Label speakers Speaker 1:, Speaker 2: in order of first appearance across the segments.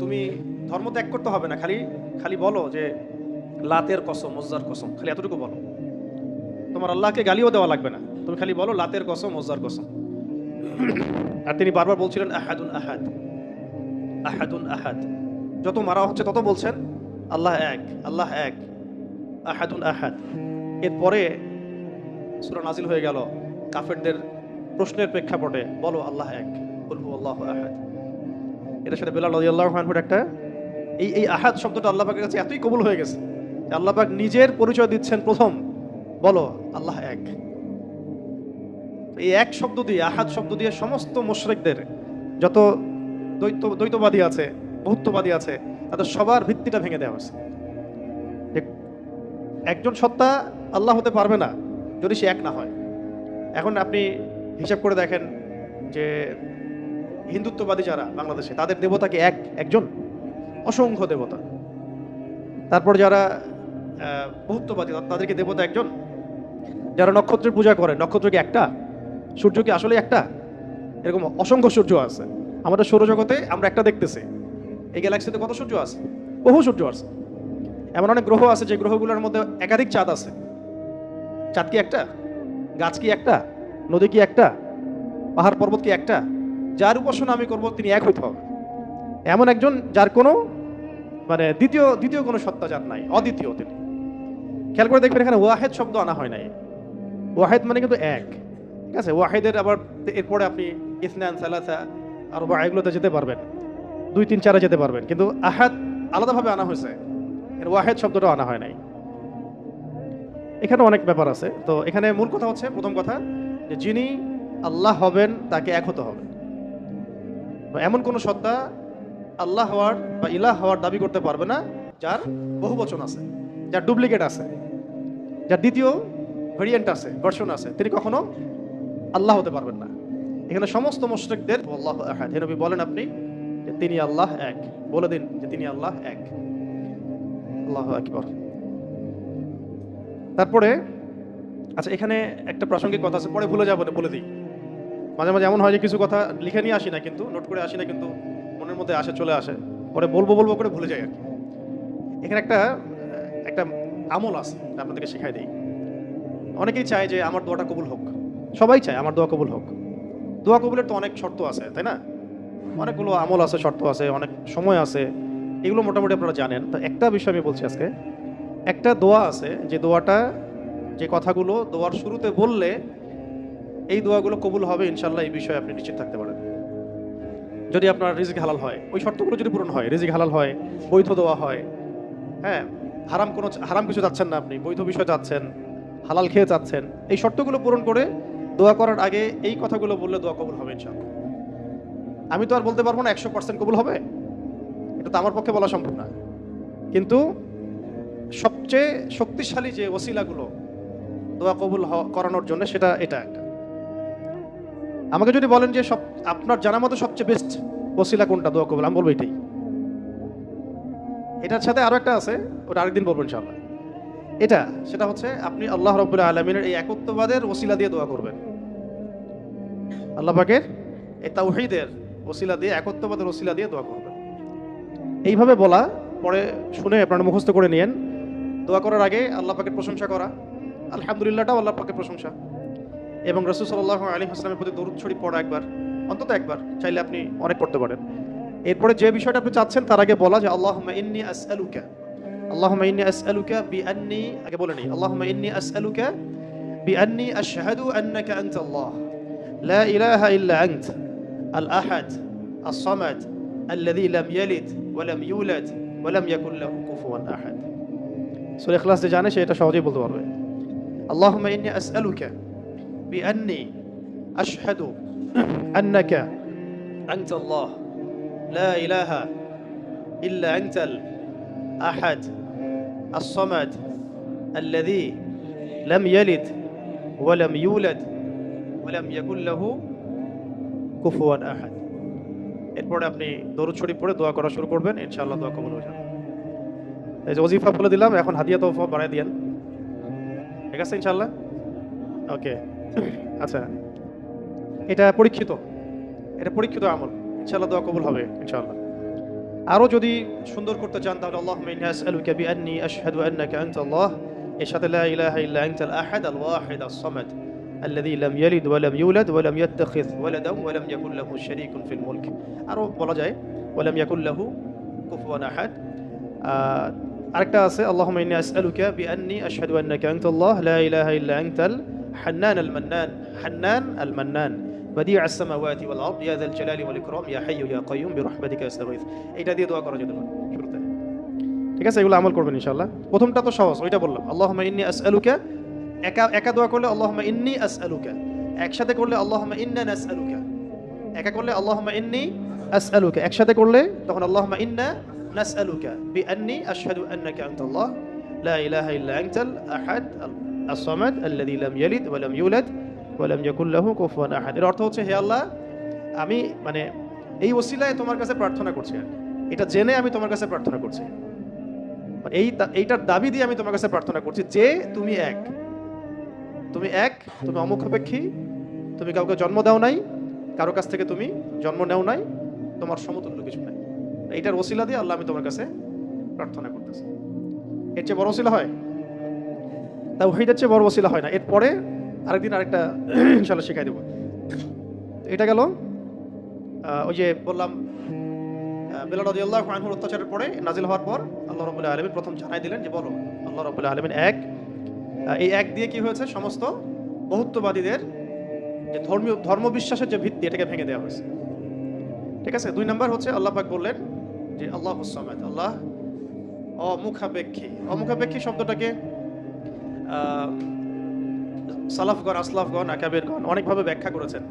Speaker 1: তুমি ধর্ম ত্যাগ করতে হবে না, খালি খালি বলো যে লাতের কসম, উজ্জার কসম, খালি এতটুকু বলো। তোমার আল্লাহকে গালিও দেওয়া লাগবে না, তুমি খালি বলো লাতের কসম, উজ্জার কসম। আর তিনি বারবার বলছিলেন আহাদুন আহাদ, আহাদুন আহাদ। যত মারা হচ্ছে তত বলছেন আল্লাহ এক, আল্লাহ এক, আহাদুন আহাদ। এরপরে সূরা নাজিল হয়ে গেল কাফেরদের প্রশ্নের প্রেক্ষাপটে, বলো আল্লাহ এক, কুল হুয়াল্লাহু আহাদ। এটার সাথে বেলাল রাদিয়াল্লাহু আনহুর একটা এই আহাদ শব্দটা আল্লাহ পাকের কাছে এতই কবুল হয়ে গেছে যে আল্লাহ পাক নিজের পরিচয় দিচ্ছেন প্রথম, বলো আল্লাহ এক। এই এক শব্দ দিয়ে, আহাদ শব্দ দিয়ে সমস্ত মুশরিকদের, যত দ্বৈতবাদী আছে, বহুত্ববাদী আছে, তাদের সবার ভিত্তিটা ভেঙে দেওয়া হয়েছে। যে একজন সত্তা আল্লাহ হতে পারবে না যদি সে এক না হয়। এখন আপনি হিসাব করে দেখেন যে হিন্দুত্ববাদী যারা বাংলাদেশে, তাদের দেবতা কি একজন? অসংখ্য দেবতা। তারপর যারা বহুত্ববাদী, তাদেরকে দেবতা একজন। যারা নক্ষত্রের পূজা করে, নক্ষত্র কি একটা? সূর্য কি আসলে একটা? এরকম অসংখ্য সূর্য আছে আমাদের সৌরজগতে, আমরা একটা দেখতেছি। এই গ্যালাক্সিতে কত সূর্য আছে? বহু সূর্য আছে। এমন অনেক গ্রহ আছে যে গ্রহগুলোর মধ্যে একাধিক চাঁদ আছে। চাঁদ কি একটা? গাছ কি একটা? নদী কি একটা? পাহাড় পর্বত কি একটা? যার উপাসনা আমি করবো তিনি এক হইতে হবে। এমন একজন যার কোনো মানে দ্বিতীয় কোনো সত্তা যার নাই, অদ্বিতীয় তিনি। খেয়াল করে দেখবেন এখানে ওয়াহেদ শব্দ আনা হয় নাই। ওয়াহেদ মানে কিন্তু এক, ঠিক আছে? ওয়াহেদের আবার এরপরে আপনি ইসনান, সালাসা, আরবা এগুলোতে যেতে পারবেন, 2, 3, 4 যেতে পারবেন, কিন্তু আহাদ আলাদাভাবে আনা হয়েছে, এর ওয়াহেদ শব্দটা আনা হয় নাই। এখানে অনেক ব্যাপার আছে। তো এখানে মূল কথা হচ্ছে, প্রথম কথা যে যিনি আল্লাহ হবেন তাকে এক হতে হবে। এমন কোন সত্তা আল্লাহ হওয়ার বা ইলাহ হওয়ার দাবি করতে পারবে না যার বহু বচন আছে, যার ডুপ্লিকেট আছে, যার দ্বিতীয় ভেরিয়েন্ট আছে, ভার্সন আছে, তিনি কখনো আল্লাহ হতে পারবেন না। এখানে সমস্ত মুশরিকদের আল্লাহু আহাদ, হে নবী বলেন আপনি যে তিনি আল্লাহ এক, বলে দিন যে তিনি আল্লাহ এক। আল্লাহু আকবার। তারপরে আচ্ছা, এখানে একটা প্রাসঙ্গিক কথা আছে, পরে ভুলে যাবো না, বলে দিই। মাঝে মাঝে এমন হয় যে কিছু কথা লিখে নিয়ে আসি না, কিন্তু নোট করে আসি না, কিন্তু মনের মধ্যে আসে, চলে আসে, পরে বলবো বলবো করে ভুলে যাই আর কি। এখানে একটা আমল আছে, আপনাদেরকে শেখাই দিই। অনেকেই চায় যে আমার দোয়াটা কবুল হোক, সবাই চায় আমার দোয়া কবুল হোক। দোয়া কবুলের তো অনেক শর্ত আছে, তাই না? অনেকগুলো আমল আছে, শর্ত আছে, অনেক সময় আছে, এগুলো মোটামুটি আপনারা জানেন। তো একটা বিষয় আমি বলছি আজকে, একটা দোয়া আছে যে দোয়াটা, যে কথাগুলো দোয়ার শুরুতে বললে এই দোয়াগুলো কবুল হবে ইনশাল্লাহ, এই বিষয়ে আপনি নিশ্চিত থাকতে পারেন। যদি আপনার রিজিক হালাল হয়, ওই শর্তগুলো যদি পূরণ হয়, রিজিক হালাল হয়, বৈধ দোয়া হয়, হ্যাঁ, হারাম কিছু চাচ্ছেন না আপনি, বৈধ বিষয় চাচ্ছেন, হালাল খেয়ে চাচ্ছেন, এই শর্তগুলো পূরণ করে দোয়া করার আগে এই কথাগুলো বললে দোয়া কবুল হবে ইনশাল্লাহ। আমি তো আর বলতে পারবো না 100% কবুল হবে, এটা তো আমার পক্ষে বলা সম্ভব না, কিন্তু সবচেয়ে শক্তিশালী যে ওসিলাগুলো দোয়া কবুল করানোর জন্য, সেটা এটা একটা। আমাকে যদি বলেন যে আপনার জানা মতো সবচেয়ে বেস্ট ওসিলা কোনটা দোয়া কবুল, আমি বলবো এটাই। এটার সাথে আরো একটা আছে, ওটা আরেকদিন বলবো ইনশাআল্লাহ। সেটা হচ্ছে আপনি আল্লাহ রাব্বুল আলামিনের এই একত্ববাদের ওসিলা দিয়ে দোয়া করবেন। আল্লাহ পাকের এই তাওহীদের ওসিলা দিয়ে, একত্ববাদের ওসিলা দিয়ে দোয়া করবেন। এইভাবে বলা, পরে শুনে আপনারা মুখস্থ করে নিয়েন। দোয়া করার আগে আল্লাহ পাকের প্রশংসা করা, আলহামদুলিল্লাহটাও আল্লাহ পাকের প্রশংসা, এবং রাসূল সাল্লাল্লাহু আলাইহি ওয়াসাল্লামের প্রতি দরুদ শরীফ পড়া একবার, অন্তত একবার, চাইলে আপনি অনেক পড়তে পারেন। এরপরে যে বিষয়টা আপনি চাচ্ছেন তার আগে বলা যে আল্লাহুম্মা ইন্নী আসআলুকা, আল্লাহুম্মা ইন্নী আসআলুকা বিআন্নী, আগে বলে নেই, আল্লাহুম্মা ইন্নী আসআলুকা বিআন্নী আশহাদু আন্নাকা আনতাল্লাহ লা ইলাহা ইল্লা আনত আল আহাদ আস সামাদ আল্লাযী লাম ইয়ালিদ ওয়া লাম ইউলাদ ওয়া লাম ইয়াকুল লাহু কুফুয়ান আহাদ। সূরা ইখলাস যে জানে সে এটা সহজেই বলতে পারবে। আল্লাহুম্মা ইন্নী আসআলুকা বিআন্নী আশহাদু আন্নাকা আনতাল্লাহ لا إله إلا أنت الأحد الصمد الذي لم يلد ولم يولد ولم يكن له كفوا أحد। এরপরে আপনি দরুদ শরীফ পড়ে দোয়া করা শুরু করবেন, ইনশাআল্লাহ দোয়া কবুল হয়ে যাবে। এই যে ওজিফা বলে দিলাম, এখন হাদিয়া তোফা বাড়ায় দিয়েন, ঠিক আছে ইনশাআল্লাহ? ওকে। আচ্ছা, এটা পরীক্ষিত আমল, ইনশাআল্লাহ দোয়া কবুল হবে ইনশাআল্লাহ। আরও যদি সুন্দর করতে চান তাহলে আল্লাহুম্মা ইন্নী আসআলুকা বিআন্নী আশহাদু আন্নাকা আনতাল্লাহ, এর সাথে লা ইলাহা ইল্লা আনতাল আহাদ আল ওয়াহিদ আস সামাদ আল্লাযী লাম ইয়ালিদ ওয়া লাম ইউলাদ ওয়া লাম ইয়াত্তাখিয ওয়ালাদান ওয়া লাম ইয়াকুল লাহু শারীকুন ফিল মুলক। আরও বলা যায় ওয়া লাম ইয়াকুল লাহু কুফুয়ান আহাদ। আরেকটা আছে আল্লাহুম্মা ইন্নী আসআলুকা বিআন্নী আশহাদু আন্নাকা আনতাল্লাহ লা ইলাহা ইল্লা আনতাল হান্নান আল মান্নান, হান্নান আল মান্নান বাদিউ আস-সামাওয়াতি ওয়াল আরদ ইয়া যাল জালালি ওয়াল ইকরাম ইয়া হাইয়্যু ইয়া কাইয়্যুম বিরহমাতিকা আস্তাগীথ। এটা দিয়ে দোয়া করা যেতে পারে শুরুতে। ঠিক আছে, এগুলো আমল করবেন ইনশাআল্লাহ। প্রথমটা তো সহজ, ওইটা বললাম আল্লাহুম্মা ইন্নী আসআলুকা। একা দোয়া করলে আল্লাহুম্মা ইন্নী আসআলুকা, একসাথে করলে আল্লাহুম্মা ইন্না নাসআলুকা। একা করলে আল্লাহুম্মা ইন্নী আসআলুকা, একসাথে করলে তখন আল্লাহুম্মা ইন্না নাসআলুকা বিআন্নী আশহাদু আন্নাকা আনতাল্লাহ লা ইলাহা ইল্লা আনতাল আহাদ আস-সামাদ আল্লাযী লাম ইয়ালিদ ওয়া লাম ইউলাদ ওয়া লাম ইয়াকুল লাহু কুফুয়ান আহাদ। এর অর্থ হচ্ছে, হে আল্লাহ, আমি মানে এই ওসিলায় তোমার কাছে প্রার্থনা করছি, এটা জেনে আমি তোমার কাছে প্রার্থনা করছি, এইটার দাবি দিয়ে আমি তোমার কাছে প্রার্থনা করছি যে তুমি এক, তুমি অমুখাপেক্ষী, তুমি কাউকে জন্ম দাও নাই, কারো কাছ থেকে তুমি জন্ম নেও নাই, তোমার সমতুল্য কিছু নাই। এইটার ওসিলা দিয়ে আল্লাহ আমি তোমার কাছে প্রার্থনা করতেছি। এর চেয়ে বড় ওসিলা হয়? তাওহীদের চেয়ে বড় ওসিলা হয় না। এরপরে আরেকদিন আরেকটা ইনশাআল্লাহ শেখাই দেব। এটা গেল ওই যে বললাম বেলাল রাদিয়াল্লাহু আনহুর অত্যাচারের পরে নাজিল হওয়ার পর আল্লাহ রাব্বুল আলামিন প্রথম জানাই দিলেন যে বলো আল্লাহ রাব্বুল আলামিন এক। এই এক দিয়ে কি হয়েছে, সমস্ত বহুত্ববাদীদের যে ধর্মবিশ্বাসের যে ভিত্তি, এটাকে ভেঙে দেওয়া হয়েছে। ঠিক আছে। 2 নম্বর হচ্ছে আল্লাহ পাক বললেন যে আল্লাহুস সামাদ, আল্লাহ অমুখাপেক্ষী। অমুখাপেক্ষী শব্দটাকে সালাফগণ, আসলাফগণ, আকাবেরগণ অনেকভাবে ব্যাখ্যা করেছেন।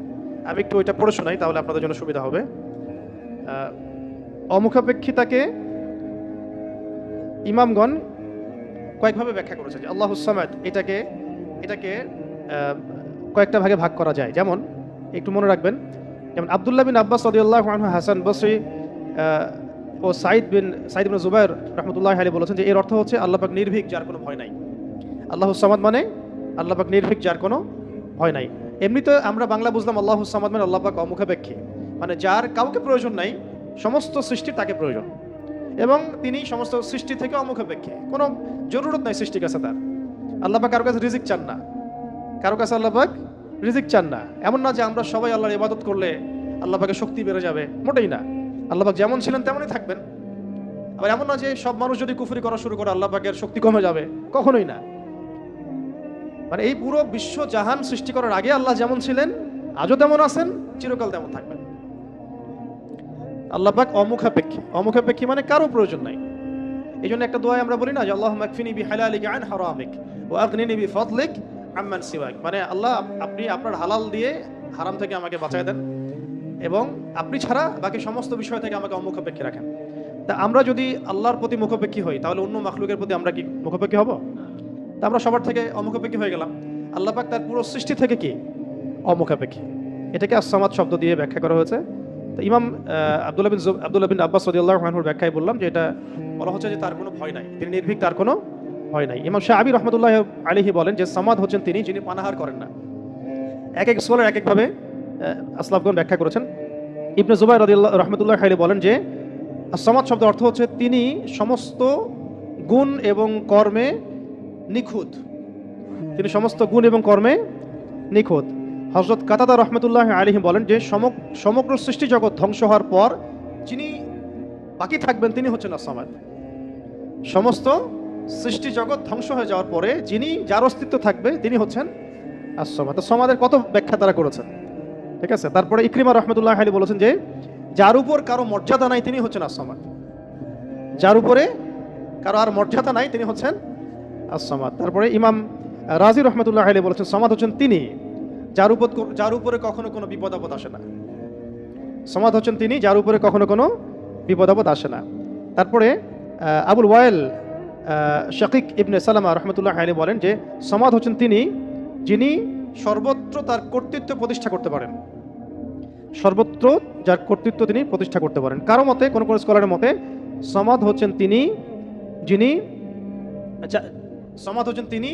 Speaker 1: আমি একটু ওইটা পড়ে শোনাই, তাহলে আপনাদের জন্য সুবিধা হবে। অমুখাপেক্ষিতাকে ইমামগণ কয়েকভাবে ব্যাখ্যা করেছেন। যে আল্লাহুস সামাদ, এটাকে কয়েকটা ভাগে ভাগ করা যায়। যেমন একটু মনে রাখবেন, যেমন আব্দুল্লাহ বিন আব্বাস রাদিয়াল্লাহু আনহু, হাসান বসরি ও সাইদ ইবনে জুবাইর রাহমাতুল্লাহি আলাইহি বলেছেন যে এর অর্থ হচ্ছে আল্লাহ পাক নির্ভীক, যার কোনো ভয় নাই। আল্লাহুস সামাদ মানে আল্লাহ পাক নির্ভীক, যার কোনো ভয় নাই। এমনিতে আমরা বাংলা বুঝলাম আল্লাহুস সামাদ মানে আল্লাহ পাক অমুখাপেক্ষী, মানে যার কাউকে প্রয়োজন নাই, সমস্ত সৃষ্টির তাকে প্রয়োজন, এবং তিনি সমস্ত সৃষ্টি থেকে অমুখাপেক্ষী, কোনো জরুরত নাই সৃষ্টির কাছে তার। আল্লাহ পাক কারো কাছে রিজিক চান না, কারো কাছে আল্লাহ পাক রিজিক চান না। এমন না যে আমরা সবাই আল্লাহর ইবাদত করলে আল্লাহ পাকের শক্তি বেড়ে যাবে, মোটেই না। আল্লাহ পাক যেমন ছিলেন তেমনই থাকবেন। আবার এমন না যে সব মানুষ যদি কুফরি করা শুরু করে আল্লাহ পাকের শক্তি কমে যাবে, কখনোই না। মানে এই পুরো বিশ্ব জাহান সৃষ্টি করার আগে আল্লাহ যেমন ছিলেন, আজও তেমন আছেন, চিরকাল তেমন থাকবেন। আল্লাহ পাক অমুখাপেক্ষী। অমুখাপেক্ষী মানে কারো প্রয়োজন নাই। এই জন্য একটা দোয়া আমরা বলি না যে আল্লাহুম্মা কফিনি বিহালালিকা আন হারামিক ওয়া আগনিনি বিফাদলিক আম্মান সিওয়াক, মানে আল্লাহ আপনি আপনার হালাল দিয়ে হারাম থেকে আমাকে বাঁচায় দেন, এবং আপনি ছাড়া বাকি সমস্ত বিষয় থেকে আমাকে অমুখাপেক্ষী রাখেন। তা আমরা যদি আল্লাহর প্রতি মুখাপেক্ষী হই, তাহলে অন্য মাখলুকের প্রতি আমরা কি মুখাপেক্ষী হব? তা আমরা সবার থেকে অমুখাপেক্ষী হয়ে গেলাম। আল্লাহ পাক তার পুরো সৃষ্টি থেকে কি অমুখাপেক্ষী। এটাকে আস-সামাদ শব্দ দিয়ে ব্যাখ্যা করা হয়েছে। তো ইমাম আব্দুল্লাহ বিন আব্বাস রাদিয়াল্লাহু আনহুর ব্যাখ্যায় বললাম যে এটা বলা হচ্ছে যে তার কোনো ভয় নাই, তিনি নির্ভীক, তার কোনো ভয় নাই। ইমাম শাআবী রাহমাতুল্লাহি আলাইহি বলেন যে সামাদ হচ্ছেন তিনি যিনি পানাহার করেন না। এক এক স্কলার এক একভাবে আসলাফগণ ব্যাখ্যা করেছেন। ইবনে জুবাইর রাদিয়াল্লাহু রাহমাতুল্লাহি আলাইহি বলেন যে আস-সামাদ শব্দের অর্থ হচ্ছে তিনি সমস্ত গুণ এবং কর্মে নিখুঁত, তিনি সমস্ত গুণ এবং কর্মে নিখুঁত। হযরত কাতাদা রাহমাতুল্লাহি আলাইহি বলেন যে সমগ্র সৃষ্টি জগৎ ধ্বংস হওয়ার পর যিনি বাকি থাকবেন তিনি হচ্ছেন আস-সামাদ। সমস্ত সৃষ্টি জগৎ ধ্বংস হয়ে যাওয়ার পরে যার অস্তিত্ব থাকবে তিনি হচ্ছেন আস-সামাদ। সামাদের কত ব্যাখ্যা তারা করেছেন, ঠিক আছে। তারপরে ইকরিমা রাহমাতুল্লাহি আলাইহি বলেছেন যে যার উপর কারো মর্যাদা নাই তিনি হচ্ছেন আস-সামাদ, যার উপরে কারো আর মর্যাদা নাই তিনি হচ্ছেন আস-সামাদ। তারপরে ইমাম রাজি রাহমাতুল্লাহি আলাইহি বলেছেন সামাদ হচ্ছেন তিনি যার উপরে কখনো কোনো বিপদ আপদ আসে না। সামাদ হচ্ছেন তিনি যার উপরে কখনো কোনো বিপদ আপদ আসে না। তারপরে আবুল ওয়াইল শাকিক ইবনে সালামা রাহমাতুল্লাহি আলাইহি বলেন যে সামাদ হচ্ছেন তিনি যিনি সর্বত্র তার কর্তৃত্ব প্রতিষ্ঠা করতে পারেন, সর্বত্র যার কর্তৃত্ব তিনি প্রতিষ্ঠা করতে পারেন। কারো মতে, কোন কোন স্কলারের মতে সামাদ হচ্ছেন তিনি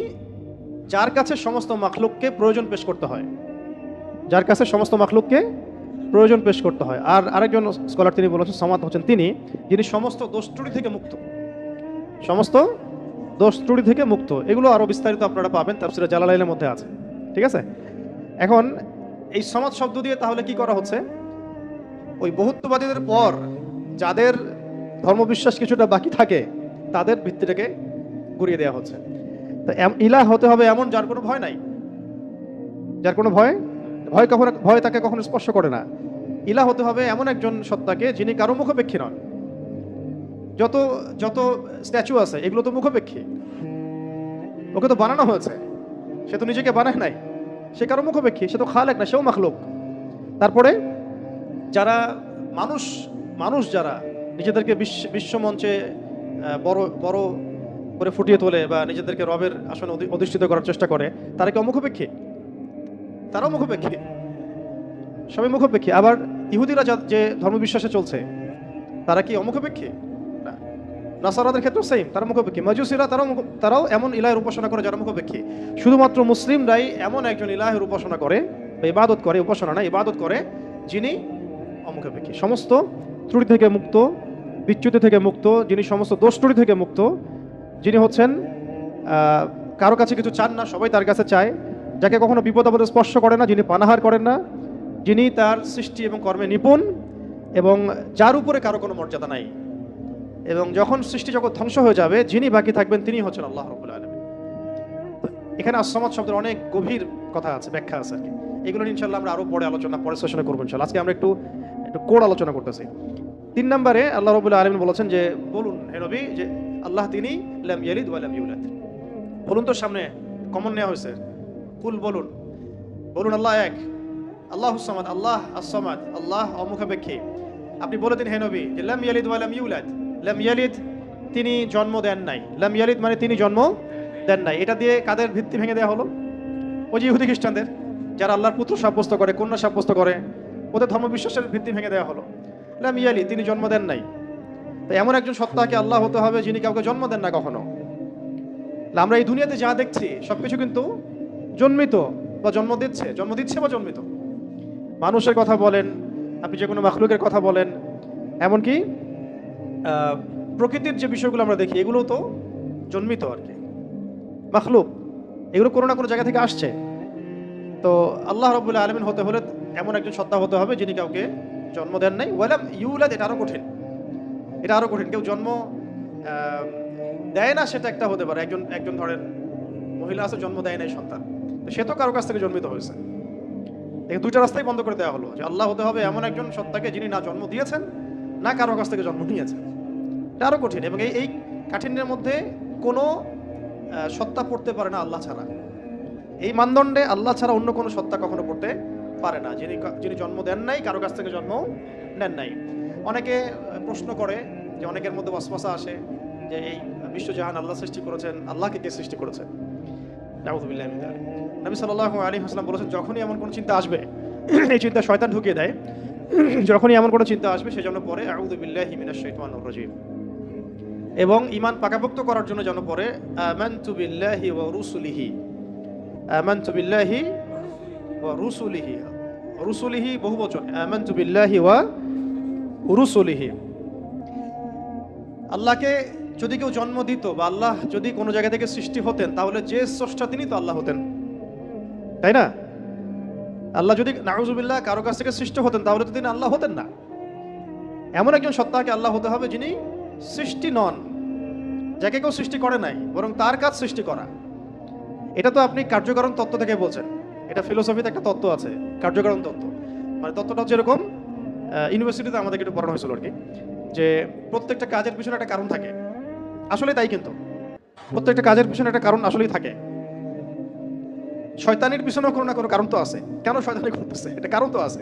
Speaker 1: যার কাছে সমস্ত মাখলুককে প্রয়োজন পেশ করতে হয়, যার কাছে সমস্ত মাখলুককে প্রয়োজন পেশ করতে হয়। আর আরেকজন স্কলার তিনি বলেছেন সমাদ হচ্ছেন তিনি যিনি সমস্ত দোষ ত্রুটি থেকে মুক্ত, সমস্ত দোষ ত্রুটি থেকে মুক্ত। এগুলো আরো বিস্তারিত আপনারা পাবেন তাফসীরে জালালাইনের মধ্যে আছে। ঠিক আছে, এখন এই সমাজ শব্দ দিয়ে তাহলে কি করা হচ্ছে, ওই বহুত্ববাদীদের পর যাদের ধর্মবিশ্বাস কিছুটা বাকি থাকে তাদের ভিত্তিটাকে গুড়িয়ে দেওয়া হচ্ছে। তো ইলাহ হতে হবে এমন যার কোনো ভয় নাই, যার কোনো ভয় কখনো ভয় তাকে কখনো স্পর্শ করে না। ইলাহ হতে হবে এমন একজন সত্তাকে যিনি কারো মুখাপেক্ষী নন। যত যত স্ট্যাচু আছে এগুলো তো মুখাপেক্ষী, ওকে তো বানানো হয়েছে, সে তো নিজেকে বানায় নাই, সে কারো মুখাপেক্ষী, সে তো খালেক না, সেও মাখলুক। তারপরে যারা মানুষ যারা নিজেদেরকে বিশ্বমঞ্চে বড় বড় করে ফুটিয়ে তোলে বা নিজেদেরকে রবের আসনে অধিষ্ঠিত করার চেষ্টা করে, তারা কি অমুখাপেক্ষী? তারাও মুখাপেক্ষী, সবাই মুখাপেক্ষী। আবার ইহুদিরা যে ধর্মবিশ্বাসে চলছে তারা কি অমুখাপেক্ষী? না। নাসারাদের ক্ষেত্রেও সেম, তারা মুখাপেক্ষী। মাজুসিরা তারাও এমন ইলাহের উপাসনা করে যারা মুখাপেক্ষী। শুধুমাত্র মুসলিমরাই এমন একজন ইলাহের উপাসনা করে, ইবাদত করে, উপাসনা না ইবাদত করে, যিনি অমুখাপেক্ষী, সমস্ত ত্রুটি থেকে মুক্ত, বিচ্যুতি থেকে মুক্ত, যিনি সমস্ত দোষ ত্রুটি থেকে মুক্ত, যিনি হচ্ছেন কারো কাছে কিছু চান না, সবাই তার কাছে চায়, যাকে কখনো বিপদ আপদে স্পর্শ করে না, যিনি পানাহার করেন না, যিনি তার সৃষ্টি এবং কর্মে নিপুণ, এবং যার উপরে কারো কোনো মর্যাদা নাই, এবং যখন সৃষ্টি জগৎ ধ্বংস হয়ে যাবে যিনি বাকি থাকবেন তিনি হচ্ছেন আল্লাহ রাব্বুল আলামিন। এখানে as-সামাদ শব্দের অনেক গভীর কথা আছে, ব্যাখ্যা আছে আর কি। এগুলো ইনশাআল্লাহ আমরা আরো পরে সেশনে করবো ইনশাআল্লাহ। আজকে আমরা একটু কোড আলোচনা করতেছি। 3 নম্বরে আল্লাহ রাব্বুল আলামিন বলেছেন যে বলুন হে নবী যে আল্লাহ তিনি লাম ইয়ালিদ ওয়া লাম ইউলাদ। বলুন তো, সামনে কমন নেওয়া হয়েছে, কুল বলুন আল্লাহ এক, আল্লাহুস সামাদ, আল্লাহ as-সামাদ, আল্লাহ অমুখাপেক্ষী। আপনি বলে দিন হে নবী যে লাম ইয়ালিদ ওয়া লাম ইউলাদ। লাম ইয়ালিদ তিনি জন্ম দেন নাই, লাম ইয়ালিদ মানে তিনি জন্ম দেন নাই। এটা দিয়ে কাদের ভিত্তি ভেঙে দেওয়া হলো? ওই যে ইহুদি খ্রিস্টানদের, যারা আল্লাহর পুত্র সাব্যস্ত করে, কন্যা সাব্যস্ত করে, ওদের ধর্মবিশ্বাসের ভিত্তি ভেঙে দেওয়া হলো। লাম ইয়ালিদ তিনি জন্ম দেন নাই। তো এমন একজন সত্তাকে আল্লাহ হতে হবে যিনি কাউকে জন্ম দেন না কখনো। আমরা এই দুনিয়াতে যা দেখছি সবকিছু কিন্তু জন্মিত বা জন্ম দিচ্ছে বা জন্মিত। মানুষের কথা বলেন, আপনি যে কোনো মাখলুকের কথা বলেন, এমনকি প্রকৃতির যে বিষয়গুলো আমরা দেখি এগুলো তো জন্মিত আর কি, মাখলুক, এগুলো কোনো না কোনো জায়গা থেকে আসছে। তো আল্লাহ রাব্বুল আলামিন হতে হলে এমন একজন সত্তা হতে হবে যিনি কাউকে জন্ম দেন নাই। ওয়ালাম ইউলাদ, এটা আরো কঠিন, কেউ জন্ম দেয় না সেটা একটা হতে পারে। একজন ধরেন মহিলা আছে, জন্ম দেয় নাই সন্তান, তো সে তো কারো কাছ থেকে জন্মিত হয়েছে। দুইটা রাস্তাই বন্ধ করে দেওয়া হলো যে আল্লাহ হতে হবে এমন একজন সত্তাকে যিনি না জন্ম দিয়েছেন না কারো কাছ থেকে জন্ম নিয়েছেন। এটা আরো কঠিন, এবং এই কাঠিন্যের মধ্যে কোনো সত্তা পড়তে পারে না আল্লাহ ছাড়া। এই মানদণ্ডে আল্লাহ ছাড়া অন্য কোনো সত্তা কখনো পড়তে পারে না, যিনি জন্ম দেন নাই, কারো কাছ থেকে জন্ম নেন নাই। অনেকে প্রশ্ন করে যে, অনেকের মধ্যে ওয়াসওয়াসা আসে যে এই বিশ্বজাহান আল্লাহ সৃষ্টি করেছেন, আল্লাহকে কে সৃষ্টি করেছেন? নাউযুবিল্লাহি মিন যালিক। নবী সাল্লাল্লাহু আলাইহি ওয়াসাল্লাম বলেছেন, যখনই এমন কোনো চিন্তা আসবে, এই চিন্তা শয়তান ঢুকিয়ে দেয়, যখনই এমন কোনো চিন্তা আসবে সেজন্য পরে আউযু বিল্লাহি মিনাশ শাইতানির রাজীম, এবং ঈমান পাকাপোক্ত করার জন্য যেন পরে আমানতু বিল্লাহি ওয়া রুসুলিহি, আমানতু বিল্লাহি ওয়া রুসুলিহি, রুসুলিহি বহুবচন, আমানতু বিল্লাহি ওয়া রুসুলিহি। আল্লাহকে যদি কেউ জন্ম দিত বা আল্লাহ যদি কোনো জায়গা থেকে সৃষ্টি হতেন, তাহলে যে স্রষ্টা তিনি তো আল্লাহ হতেন, তাই না? আল্লাহ যদি নাউযুবিল্লাহ কারো কাছ থেকে সৃষ্টি হতেন তাহলে তো তিনি আল্লাহ হতেন না। এমন একজন সত্তাকে আল্লাহ হতে হবে যিনি সৃষ্টি নন, যাকে কেউ সৃষ্টি করে নাই, বরং তার কাজ সৃষ্টি করা। এটা তো আপনি কার্যকারণ তত্ত্ব থেকে বলছেন, এটা ফিলোসফিতে একটা তত্ত্ব আছে, কার্যকারণ তত্ত্ব। মানে তত্ত্বটা হচ্ছে এরকম, ইউনিভার্সিটিতে আমাদেরকে একটু পড়ানো হয়েছিল আর কি, যে প্রত্যেকটা কাজের পিছনে একটা কারণ থাকে। আসলে তাই, কিন্তু প্রত্যেকটা কাজের পিছনে একটা কারণ আসলেই থাকে। শয়তানির পিছনেও কোনো না কোনো কারণ তো আছে, কেন শয়তানি করতেছে এটা কারণ তো আছে।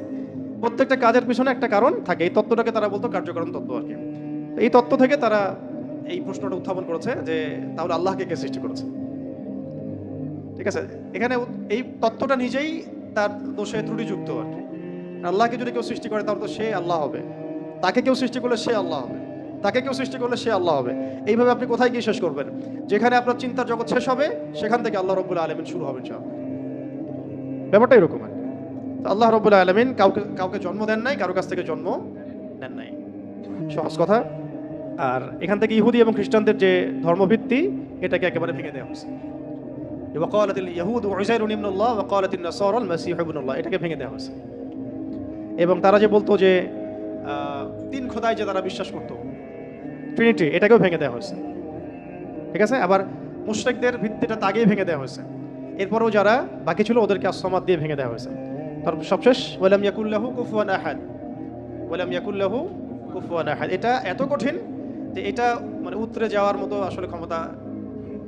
Speaker 1: প্রত্যেকটা কাজের পিছনে একটা কারণ থাকে। এই তত্ত্বটাকে তারা বলতো কার্যকারণ তত্ত্ব আর কি। এই তত্ত্ব থেকে তারা এই প্রশ্নটা উত্থাপন করেছে যে তাহলে আল্লাহকে কে সৃষ্টি করেছে? ঠিক আছে, এখানে এই তত্ত্বটা নিজেই তার দোষে ত্রুটিযুক্ত আর কি। আল্লাহকে যদি কেউ সৃষ্টি করে তাহলে তো সে আল্লাহ হবে, তাকে কেউ সৃষ্টি করলে সে আল্লাহ হবে, তাকে কেউ সৃষ্টি করলে সে আল্লাহ হবে। এইভাবে আপনি কোথায় গিয়ে শেষ করবেন? যেখানে আপনার চিন্তার জগৎ শেষ হবে সেখান থেকে আল্লাহ রাব্বুল আলামিন শুরু হবে। ব্যাপারটা এরকম। তো আল্লাহ রাব্বুল আলামিন কাউকে কাউকে জন্ম দেন নাই, কারো কাছ থেকে জন্ম নেন নাই, সহজ কথা। আর এখান থেকে ইহুদি এবং খ্রিস্টানদের যে ধর্মভিত্তি, এটাকে একেবারে ভেঙে দেওয়া হয়েছে। ওয়াকালাতিল ইয়াহুদ উযাইরুন ইবনুল্লাহ ওয়া ক্বালাতিন নাসারা আল মাসীহ ইবনুল্লাহ, এটাকে ভেঙে দেওয়া হয়েছে। এবং তারা যে বলতো যে তিন খোদায় যে তারা বিশ্বাস করতো, ট্রিনিটি, এটাকেও ভেঙে দেওয়া হয়েছে। ঠিক আছে, আবার মুশরিকদের ভিত্তিটা আগেই ভেঙে দেওয়া হয়েছে। এরপরেও যারা বাকি ছিল ওদেরকে আসমাত দিয়ে ভেঙে দেওয়া হয়েছে। তারপর সবশেষ ওয়ালাম ইয়াকুল্লাহু কুফুয়ান আহাদ, ওয়ালাম ইয়াকুল্লাহু কুফুয়ান আহাদ। এটা এত কঠিন যে এটা মানে উত্তরে যাওয়ার মতো আসলে ক্ষমতা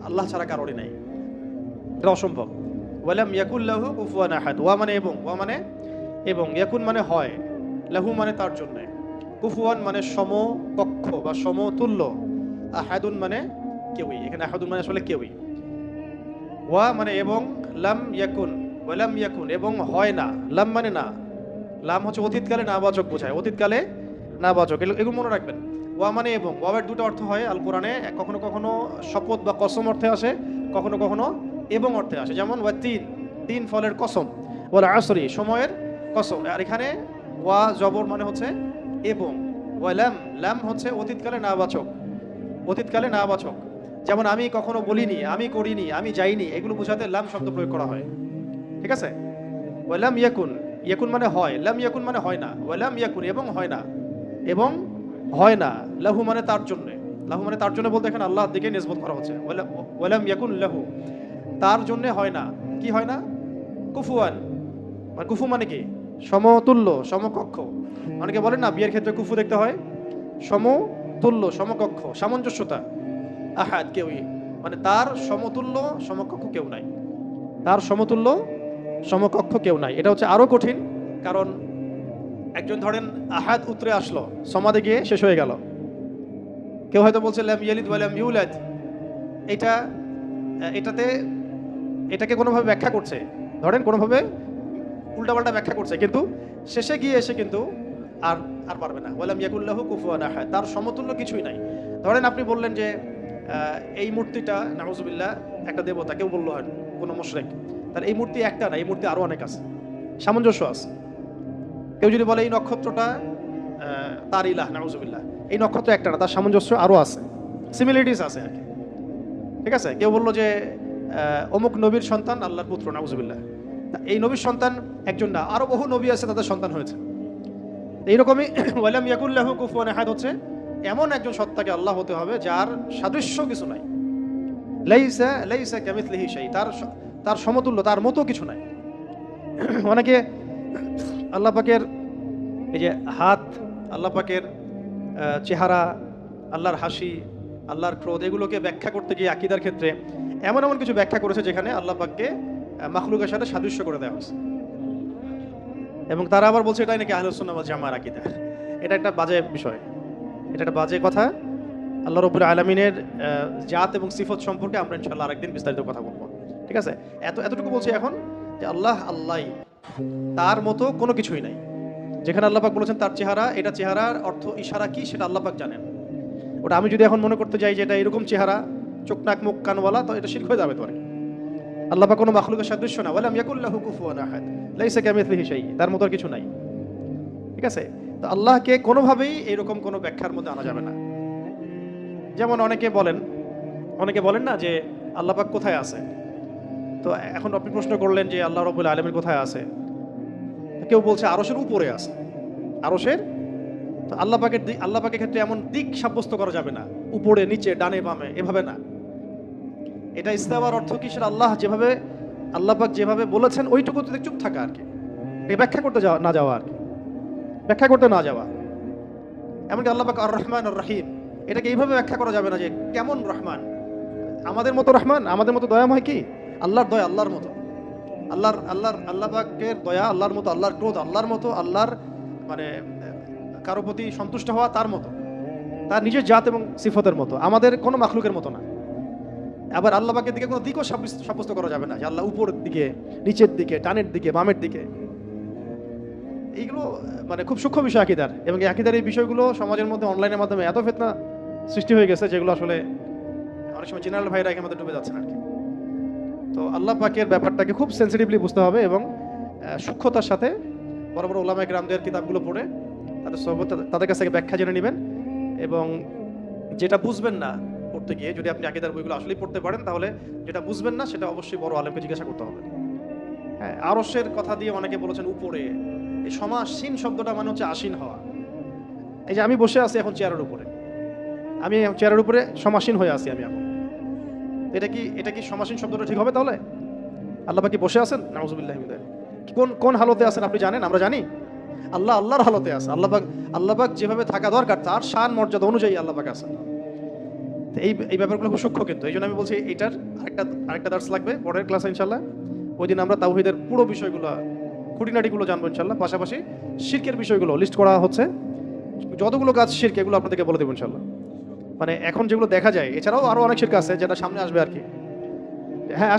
Speaker 1: আল্লাহ ছাড়া কারোরই নাই, এটা অসম্ভব। ওয়ালাম ইয়াকুল্লাহু কুফুয়ান আহাদ, ওয়া মানে এবং, ওয়া মানে এবং, ইয়াকুন মানে হয়, লাহু মানে তার জন্য, কুফুয়ান মানে সমকক্ষ বা সমতুল্য, আহাদুন মানে কেউই। এখানে আহাদুন মানে আসলে কেউই। ওয়া মানে এবং, লাম ইয়াকুন, ওয়ালাম ইয়াকুন এবং হয় না, লাম মানে না, লাম হচ্ছে অতীতকালে নাবাচক বোঝায়, অতীতকালে নাবাচক, এগুলো মনে রাখবেন। ওয়া মানে এবং, ওয়াবের দুটো অর্থ হয় আল কোরআনে, কখনো কখনো শপথ বা কসম অর্থে আসে, কখনো কখনো এবং অর্থে আসে। যেমন ওয়া তিন, তিন ফলের কসম, ওয়াল আসরি, সময়ের কসম। আর এখানে ওয়া জবর মানে হচ্ছে এবং, ওয়া লাম, লাম হচ্ছে অতীতকালে নাবাচক, অতীতকালে নাবাচক। যেমন আমি কখনো বলিনি, আমি করিনি, আমি যাইনি, এগুলো বোঝাতে লাম শব্দ প্রয়োগ করা হয়। ঠিক আছে, ওয়ালাম ইয়াকুন, ইয়াকুন মানে হয়, লাম ইয়াকুন মানে হয় না, ওয়ালাম ইয়াকুন এবং হয় না, এবং হয় না, লাহু মানে তার জন্য, লাহু মানে তার জন্য বলতে এখানে আল্লাহর দিকে নিসবত করা হচ্ছে। ওয়ালাম ইয়াকুন লাহু, তার জন্য হয় না, কি হয় না, কুফুয়ান, মানে কুফু মানে কি, সমতুল্য, সমকক্ষ। অনেকে বলেন না বিয়ের ক্ষেত্রে কুফু দেখতে হয়, সমতুল্য, সমকক্ষ, সামঞ্জস্যতা। আহাদ কেউই, মানে তার সমতুল্য সমকক্ষ কেউ নাই, তার সমতুল্য সমকক্ষ কেউ নাই। এটা হচ্ছে আরো কঠিন, কারণ একজন ধরেন আহাদ উত্তরে আসলো, সমাদে গিয়ে শেষ হয়ে গেল। কেউ হয়তো বলছে লাম ইয়ালিদ ওয়া লাম ইউলাদ, এটা এটাতে এটাকে কোনোভাবে ব্যাখ্যা করছে, ধরেন কোনোভাবে উল্টাপাল্টা ব্যাখ্যা করছে, কিন্তু শেষে গিয়ে এসে কিন্তু আর আর পারবে না। ওয়ালাম ইয়াকুল্লাহু কুফুয়ান আহাদ, তার সমতুল্য কিছুই নাই। ধরেন আপনি বললেন যে এই মূর্তিটা নাউজুবিল্লাহ একটা দেবতা, কেউ বললো হয় কোনো মুশরিক, তার এই মূর্তি একটা না, এই মূর্তি আরো অনেক আছে, সামঞ্জস্য আছে। কেউ যদি বলে এই নক্ষত্রটা তার ইলাহ, নাউজুবিল্লাহ, এই নক্ষত্র একটা না, তার সামঞ্জস্য আরো আছে, সিমিলারিটিস আছে আর কি। ঠিক আছে, কেউ বললো যে অমুক নবীর সন্তান আল্লাহর পুত্র, নাউজুবিল্লাহ, এই নবীর সন্তান একজন না, আরো বহু নবী আছে তাদের সন্তান হয়েছে। এইরকমই ওয়ালাম ইয়াকুল্লাহু কুফুয়ান আহাদ হচ্ছে এমন একজন সত্তাকে আল্লাহ হতে হবে যার সাদৃশ্য কিছু নাই, লাইসা লাইসা কামিথলিহি শাই, তার সমতুল্য, তার মতো কিছু নাই। অনেকে আল্লাহ পাকের এই যে হাত, আল্লাহ পাকের চেহারা, আল্লাহর হাসি, আল্লাহর ক্রোধ, এগুলোকে ব্যাখ্যা করতে গিয়ে আকীদার ক্ষেত্রে এমন এমন কিছু ব্যাখ্যা করেছে যেখানে আল্লাহ পাককে মাখলুকের সাথে সাদৃশ্য করে দেওয়া হয়েছে। এবং তারা আবার বলছে এটাই নাকি আহলুস সুন্নাহ ওয়াল জামাআর আকীদা। এটা একটা বাজে বিষয়, এটা একটা বাজে কথা। আল্লাহ রাব্বুল আলামিনের জাত এবং সিফত সম্পর্কে আমরা ইনশাআল্লাহ আরেকদিন বিস্তারিত কথা বলবো। ঠিক আছে, এতটুকু বলছি এখন যে আল্লাহ আল্লাহই, তার মতো কোনো কিছুই নাই। যেখানে আল্লাহ পাক বলেছেন তার চেহারা, এটা চেহারার অর্থ ইশারা কি সেটা আল্লাহ পাক জানেন। ওটা আমি যদি এখন মনে করতে যাই যে এটা এরকম চেহারা, চোখ নাক মুখ কানওয়ালা, তো এটা শিরক হয়ে যাবে। তো আল্লাহ পাক কোনো মাখলুকের সাদৃশ্য না, ওয়ালাম ইয়াকুল্লাহু কুফুয়ান আহাদ, লাইসা কামিথলিহি শাই, তার মতো কিছু নাই। ঠিক আছে, তো আল্লাহকে কোনোভাবেই এরকম কোনো ব্যাখ্যার মধ্যে আনা যাবে না। যেমন অনেকে বলেন না যে আল্লাহ পাক কোথায় আছে। তো এখন আপনি প্রশ্ন করলেন যে আল্লাহ রাব্বুল আলামিন কোথায় আছে, কেউ বলছে আরশের উপরে আছে, আরশের। তো আল্লাহ পাকের ক্ষেত্রে এমন দিক সাব্যস্ত করা যাবে না, উপরে নিচে ডানে বামে, এভাবে না। এটা ইস্তাওয়ার অর্থ কি, সেটা আল্লাহ পাক যেভাবে বলেছেন ওইটুকুতে চুপ থাকা আর কি, ব্যাখ্যা করতে না যাওয়া আর কি, ব্যাখ্যা করতে না যাওয়া। এমনকি আল্লাহ পাক আর রহমান আর রহিম, এটাকে এইভাবে ব্যাখ্যা করা যাবে না যে কেমন রহমান, আমাদের মতো রহমান, আমাদের মতো দয়াময় কি, আল্লাহর দয়া আল্লাহর মতো, আল্লাহ পাকের দয়া আল্লাহর মতো, আল্লাহর ক্রোধ আল্লাহর মতো, আল্লাহর মানে কারো প্রতি সন্তুষ্ট হওয়া তার মতো, তার নিজের জাত এবং সিফতের মতো, আমাদের কোনো মাখলুকের মতো না। আবার আল্লাহ পাকের দিকে কোনো দিকও সাব্যস্ত করা যাবে না যে আল্লাহ উপরের দিকে, নিচের দিকে, ডানের দিকে, বামের দিকে। এইগুলো মানে খুব সূক্ষ্ম বিষয় আকীদার, এবং এই আকীদার এই বিষয়গুলো সমাজের মধ্যে অনলাইনের মাধ্যমে এত ফিতনা সৃষ্টি হয়ে গেছে যেগুলো আসলে অনেক সময় জেনারেল ভাইরা এর মধ্যে ডুবে যাচ্ছেন আর কি। তো আল্লাহ পাকের ব্যাপারটাকে খুব সেন্সিটিভলি বুঝতে হবে এবং সূক্ষ্মতার সাথে বড় বড় ওলামায়ে কেরামদের কিতাবগুলো পড়ে তাদের কাছ থেকে ব্যাখ্যা জেনে নেবেন। এবং যেটা বুঝবেন না পড়তে গিয়ে, যদি আপনি আকীদার বইগুলো আসলেই পড়তে পারেন, তাহলে যেটা বুঝবেন না সেটা অবশ্যই বড় আলেমকে জিজ্ঞাসা করতে হবে। হ্যাঁ, আরশের কথা দিয়ে অনেকে বলেছেন উপরে। এই সমাসীন শব্দটা মানে হচ্ছে আসীন হওয়া। এই যে আমি বসে আছি এখন চেয়ারের উপরে, আমি চেয়ারের উপরে সমাসীন হয়ে আছি আমি এখন। এটা কি সমাসীন শব্দটা ঠিক হবে তাহলে? আল্লাহ পাক কি বসে আছেন? নাউজুবিল্লাহি মিন যালিক। কোন হালতে আছেন আপনি জানেন? আমরা জানি। আল্লাহর হালতে আছে। আল্লাহ পাক যেভাবে থাকা দরকার তার শান মর্যাদা অনুযায়ী আল্লাহ পাক আছেন। তো এই ব্যাপারগুলো খুব সূক্ষ্ম, কিন্তু এই জন্য আমি বলছি এটার আরেকটা দার্স লাগবে পরের ক্লাসে ইনশাল্লাহ। ওই দিন আমরা তাওহীদের পুরো বিষয়গুলো, খুঁটিনাটিগুলো জানবো ইনশাল্লাহ। পাশাপাশি শিরকের বিষয়গুলো লিস্ট করা হচ্ছে, যতগুলো কাজ শিরক এগুলো আপনাদেরকে বলে দেবো ইনশাল্লাহ। মানে এখন যেগুলো দেখা যায়, এছাড়াও আরো অনেক শিরক আছে যেটা সামনে আসবে আর কি। হ্যাঁ।